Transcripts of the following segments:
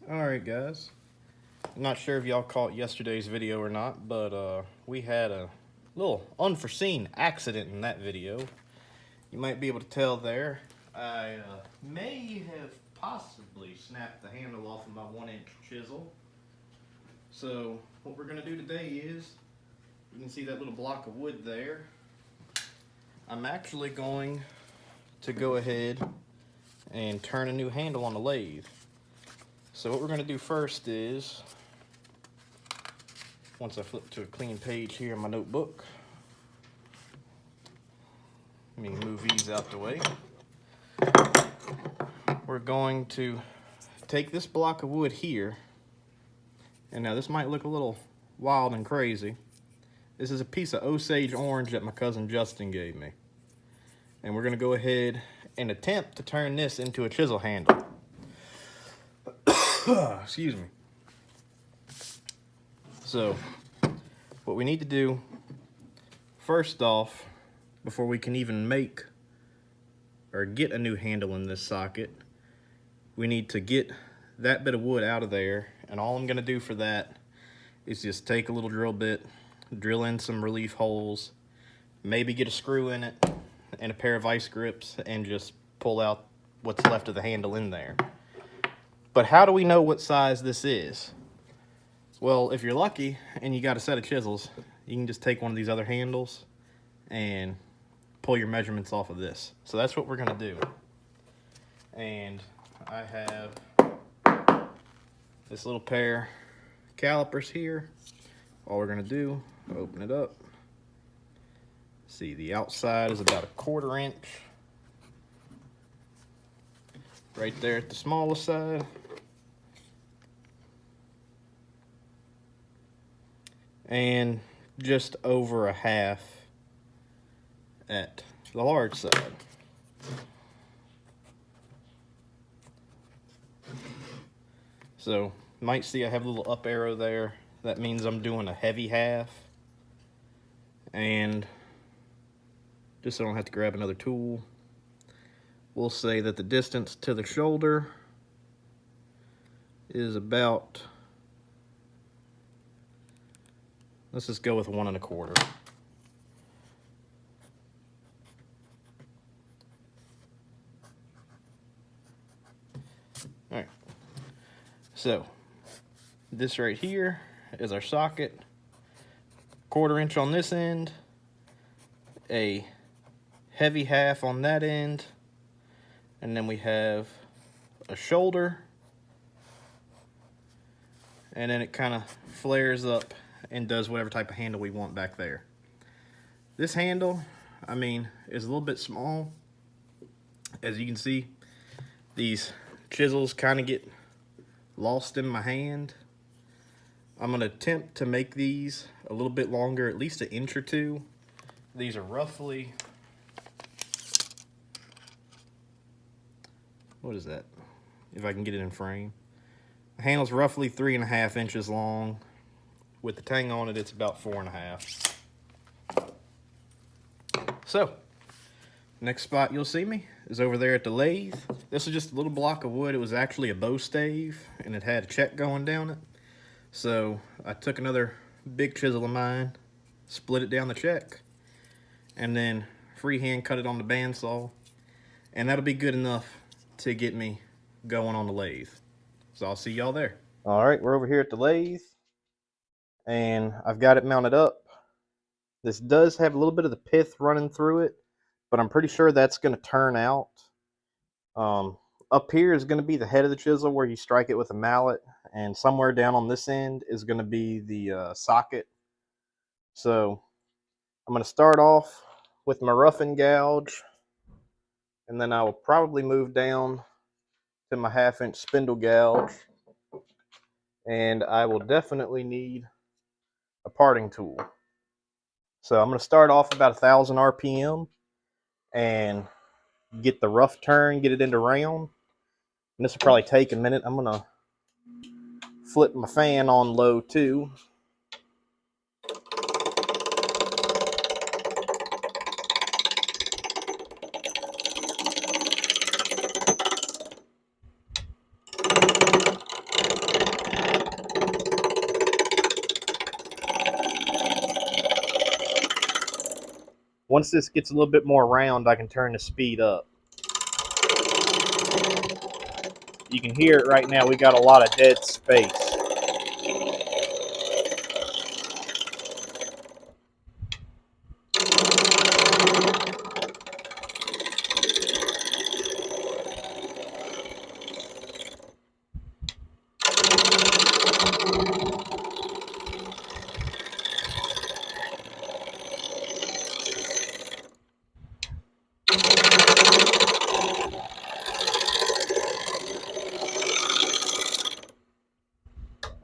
Alright guys, I'm not sure if y'all caught yesterday's video or not, but we had a little unforeseen accident in that video. You might be able to tell there. I may have possibly snapped the handle off of my 1-inch chisel. So what we're going to do today is, you can see that little block of wood there. I'm actually going to go ahead and turn a new handle on the lathe. So what we're going to do first is, once I flip to a clean page here in my notebook, let me move these out the way. We're going to take this block of wood here, and now this might look a little wild and crazy. This is a piece of Osage orange that my cousin Justin gave me. And we're going to go ahead and attempt to turn this into a chisel handle. Excuse me. So, what we need to do, first off, before we can even make or get a new handle in this socket, we need to get that bit of wood out of there. And all I'm going to do for that is just take a little drill bit, drill in some relief holes, maybe get a screw in it and a pair of vice grips, and just pull out what's left of the handle in there. But how do we know what size this is? Well, if you're lucky and you got a set of chisels, you can just take one of these other handles and pull your measurements off of this. So that's what we're going to do. And I have this little pair of calipers here. All we're going to do, open it up. See, the outside is about 1/4 inch. Right there at the smallest side. And just over 1/2 at the large side. So, you might see I have a little up arrow there. That means I'm doing a heavy half. And just so I don't have to grab another tool, we'll say that the distance to the shoulder is about, let's just go with 1 1/4. All right. So this right here is our socket. 1/4 inch on this end, a heavy half on that end, and then we have a shoulder, and then it kind of flares up and does whatever type of handle we want back there. This handle, I mean, is a little bit small. As you can see, these chisels kind of get lost in my hand. I'm going to attempt to make these a little bit longer, at least 1 inch or 2. These are roughly, what is that? If I can get it in frame. The handle's roughly 3.5 inches long. With the tang on it, it's about 4.5. So, next spot you'll see me is over there at the lathe. This is just a little block of wood. It was actually a bow stave, and it had a check going down it. So I took another big chisel of mine, split it down the check, and then freehand cut it on the bandsaw, and that'll be good enough to get me going on the lathe. So I'll see y'all there. All right, we're over here at the lathe, and I've got it mounted up. This does have a little bit of the pith running through it, but I'm pretty sure that's going to turn out. Up here is going to be the head of the chisel where you strike it with a mallet, and somewhere down on this end is going to be the socket. So I'm going to start off with my rough and gouge, and then I will probably move down to my 1/2 inch spindle gouge, and I will definitely need a parting tool. So I'm going to start off about 1,000 RPM and get the rough turn, get it into round. And this will probably take a minute. I'm going to flip my fan on low too. Once this gets a little bit more round, I can turn the speed up. You can hear it right now. We got a lot of dead space.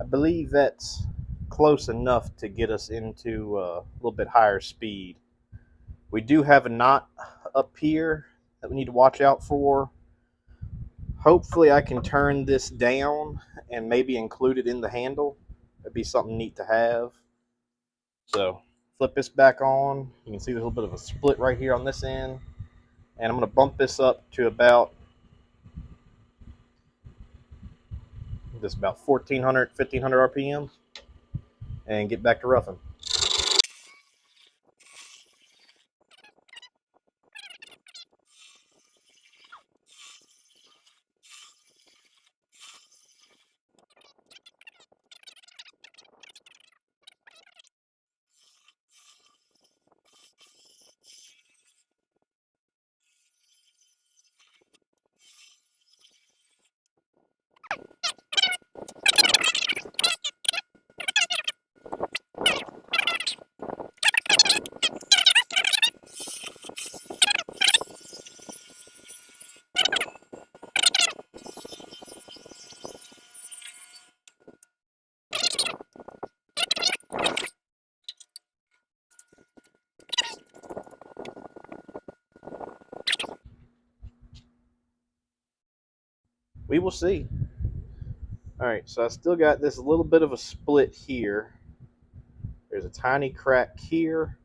I believe that's close enough to get us into a little bit higher speed. We do have a knot up here that we need to watch out for. Hopefully I can turn this down and maybe include it in the handle. That'd be something neat to have. So flip this back on. You can see there's a little bit of a split right here on this end. And I'm going to bump this up to about 1400, 1500 RPM and get back to roughing. We will see. All right, so I still got this little bit of a split here. There's a tiny crack here.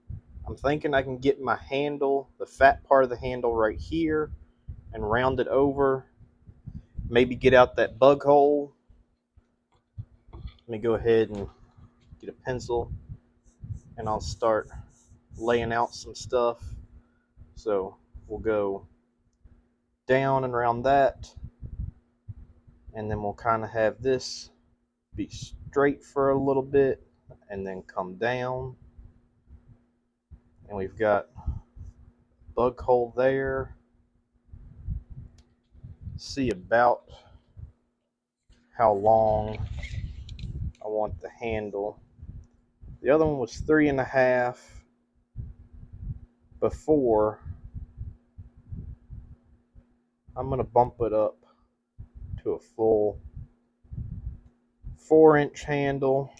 I'm thinking I can get my handle, the fat part of the handle right here, and round it over. Maybe get out that bug hole. Let me go ahead and get a pencil, and I'll start laying out some stuff. So we'll go down and around that, and then we'll kind of have this be straight for a little bit and then come down, and we've got bug hole there. See about how long I want the handle. The other one was 3.5 before. I'm going to bump it up to a full 4-inch handle,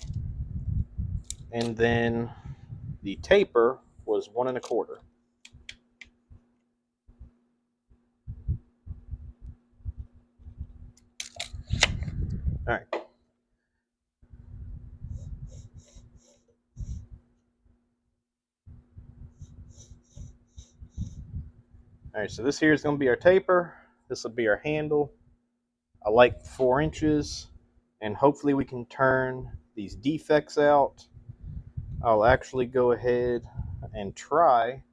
and then the taper was 1.25. All right. All right, so this here is going to be our taper. This will be our handle. I like 4 inches, and hopefully we can turn these defects out. I'll actually go ahead and try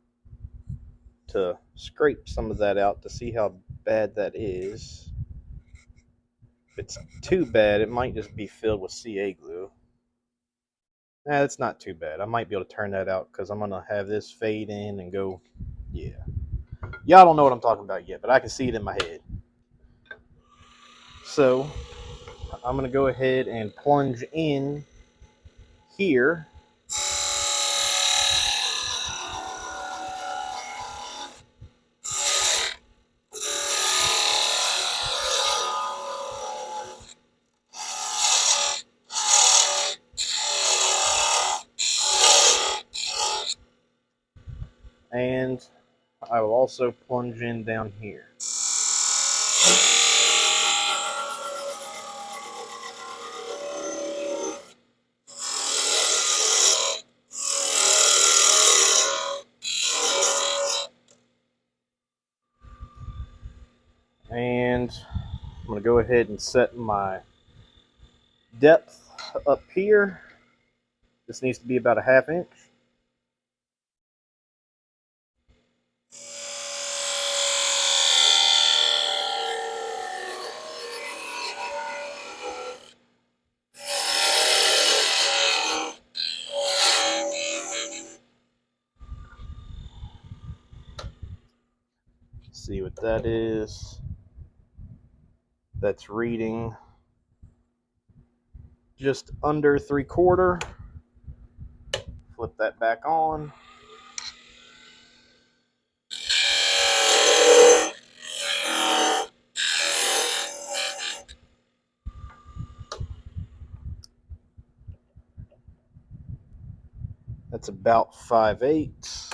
to scrape some of that out to see how bad that is. If it's too bad, it might just be filled with CA glue. Nah, that's not too bad. I might be able to turn that out because I'm going to have this fade in and go, yeah. Y'all don't know what I'm talking about yet, but I can see it in my head. So I'm going to go ahead and plunge in here. And I will also plunge in down here. And I'm going to go ahead and set my depth up here. This needs to be about a 1/2 inch. see what that is. That's reading just under 3/4. Flip that back on. That's about 5/8.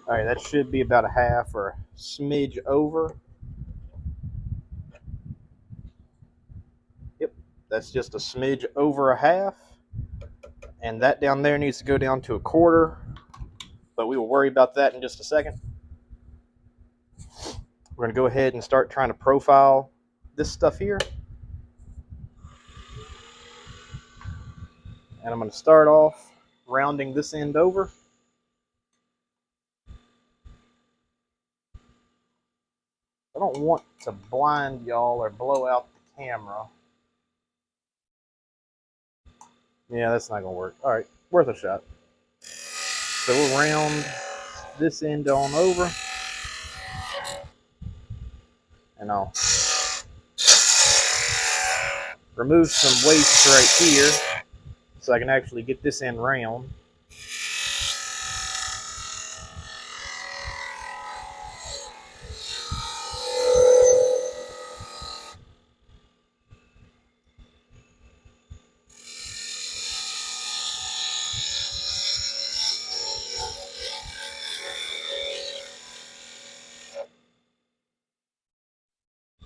All right, that should be about a half or a smidge over. Yep, that's just a smidge over a half. And that down there needs to go down to 1/4, but we will worry about that in just a second. We're going to go ahead and start trying to profile this stuff here. And I'm going to start off rounding this end over. I don't want to blind y'all or blow out the camera. Yeah, that's not going to work. All right, worth a shot. So we'll round this end on over. And I'll remove some waste right here so I can actually get this end round.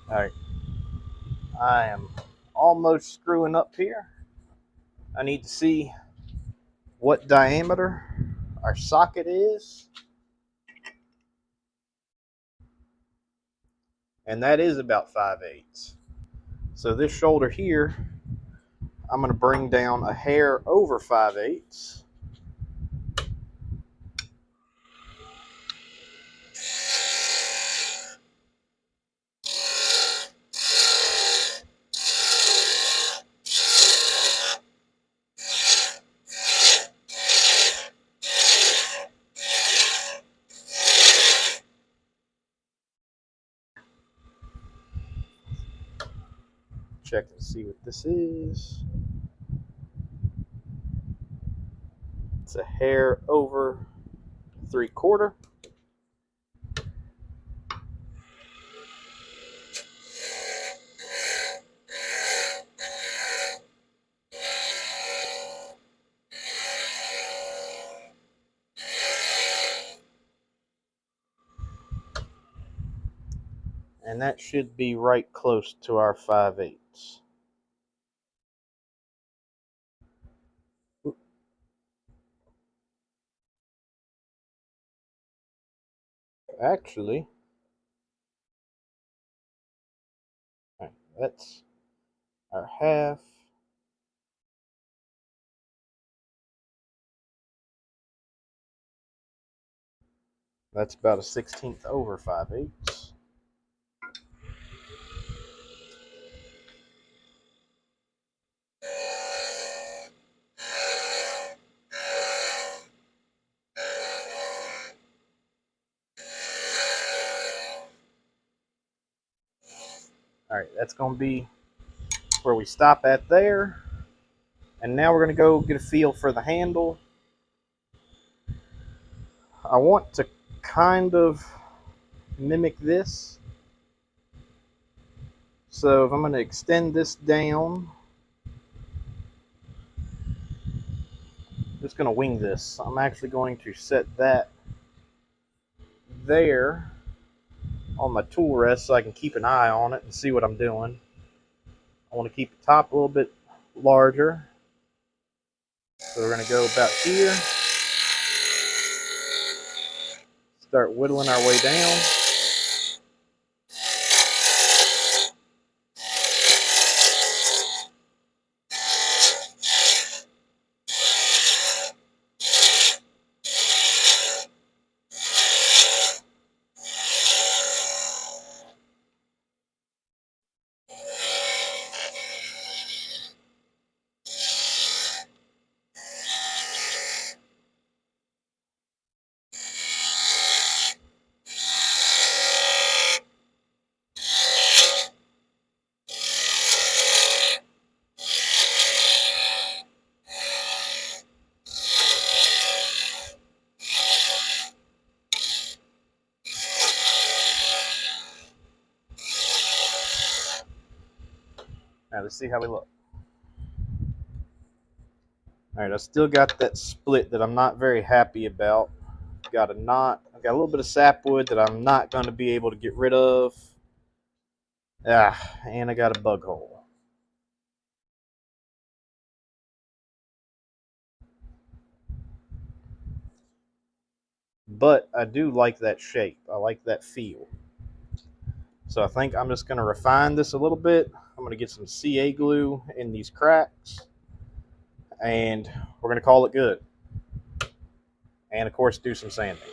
All right, I am almost screwing up here. I need to see what diameter our socket is. And that is about 5/8. So this shoulder here, I'm going to bring down a hair over 5/8. Check and see what this is. It's a hair over 3/4. And that should be right close to our 5/8. Actually, that's our half. That's about a 1/16 over 5/8. All right, that's going to be where we stop at there. And now we're going to go get a feel for the handle. I want to kind of mimic this. So if I'm going to extend this down, I'm just going to wing this. I'm actually going to set that there on my tool rest so I can keep an eye on it and see what I'm doing. I want to keep the top a little bit larger. So we're going to go about here. Start whittling our way down. Now let's see how we look. All right, I still got that split that I'm not very happy about. Got a knot. I've got a little bit of sapwood that I'm not going to be able to get rid of. And I got a bug hole. But I do like that shape. I like that feel. So I think I'm just going to refine this a little bit. I'm going to get some CA glue in these cracks. And we're going to call it good. And of course, do some sanding.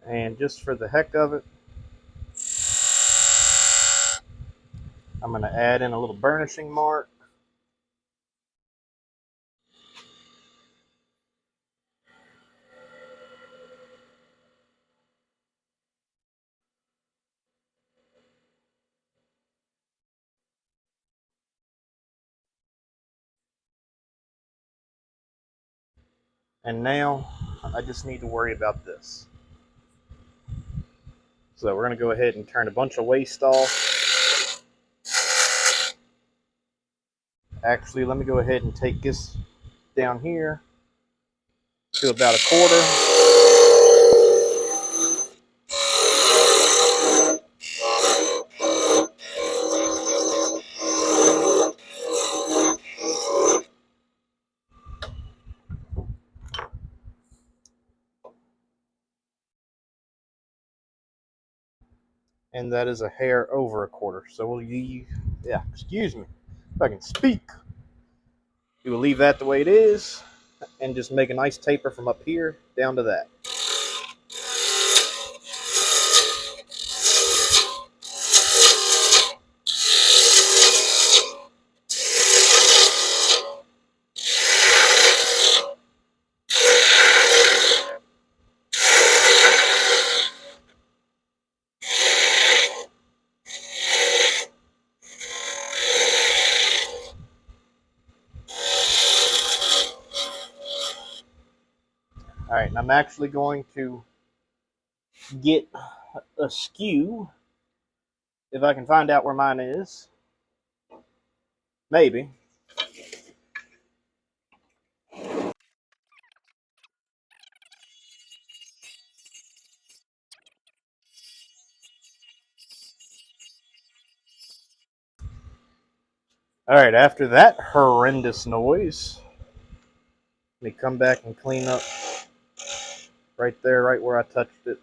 And just for the heck of it, I'm going to add in a little burnishing mark. And now I just need to worry about this. So we're going to go ahead and turn a bunch of waste off. Actually, let me go ahead and take this down here to about a quarter. And that is a hair over a quarter. So we'll leave, excuse me, if I can speak. We will leave that the way it is and just make a nice taper from up here down to that. All right, and I'm actually going to get a skew, if I can find out where mine is. Maybe. All right, after that horrendous noise, let me come back and clean up right there, right where I touched it.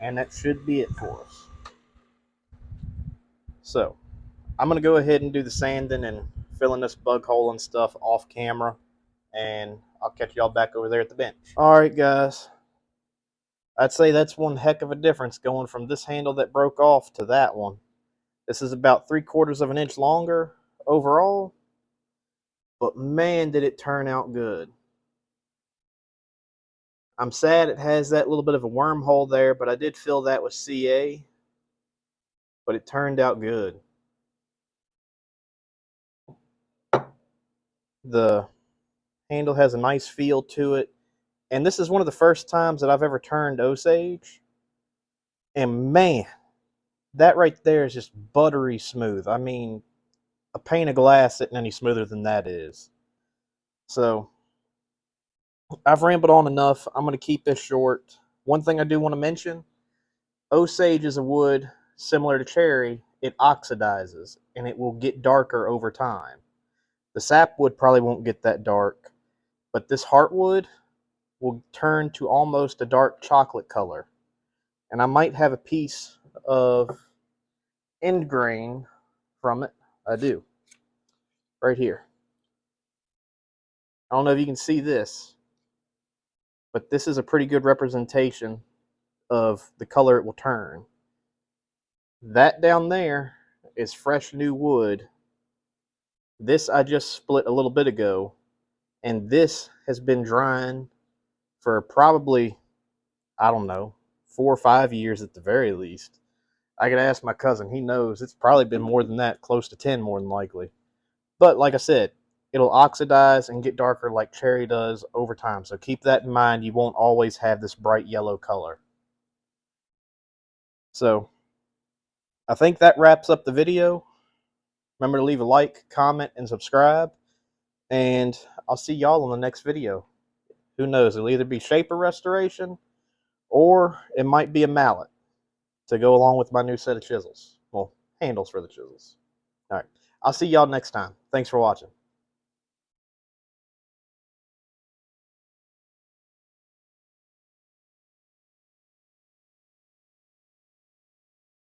And that should be it for us. So, I'm going to go ahead and do the sanding and filling this bug hole and stuff off camera. And I'll catch y'all back over there at the bench. All right, guys. I'd say that's one heck of a difference going from this handle that broke off to that one. This is about 3/4 of an inch longer overall. But man, did it turn out good. I'm sad it has that little bit of a wormhole there, but I did fill that with CA. But it turned out good. The handle has a nice feel to it. And this is one of the first times that I've ever turned Osage. And man, that right there is just buttery smooth. I mean, a pane of glass isn't any smoother than that is. So, I've rambled on enough. I'm going to keep this short. One thing I do want to mention, Osage is a wood similar to cherry. It oxidizes, and it will get darker over time. The sapwood probably won't get that dark, but this heartwood will turn to almost a dark chocolate color. And I might have a piece of end grain from it. I do. Right here. I don't know if you can see this, but this is a pretty good representation of the color it will turn. That down there is fresh new wood. This I just split a little bit ago, and this has been drying for probably, I don't know, 4 or 5 years at the very least. I could ask my cousin. He knows. It's probably been more than that, close to 10 more than likely. But like I said, it'll oxidize and get darker like cherry does over time. So keep that in mind. You won't always have this bright yellow color. So I think that wraps up the video. Remember to leave a like, comment, and subscribe. And I'll see y'all on the next video. Who knows? It'll either be shaper restoration or it might be a mallet to go along with my new set of chisels. Well, handles for the chisels. All right. I'll see y'all next time. Thanks for watching.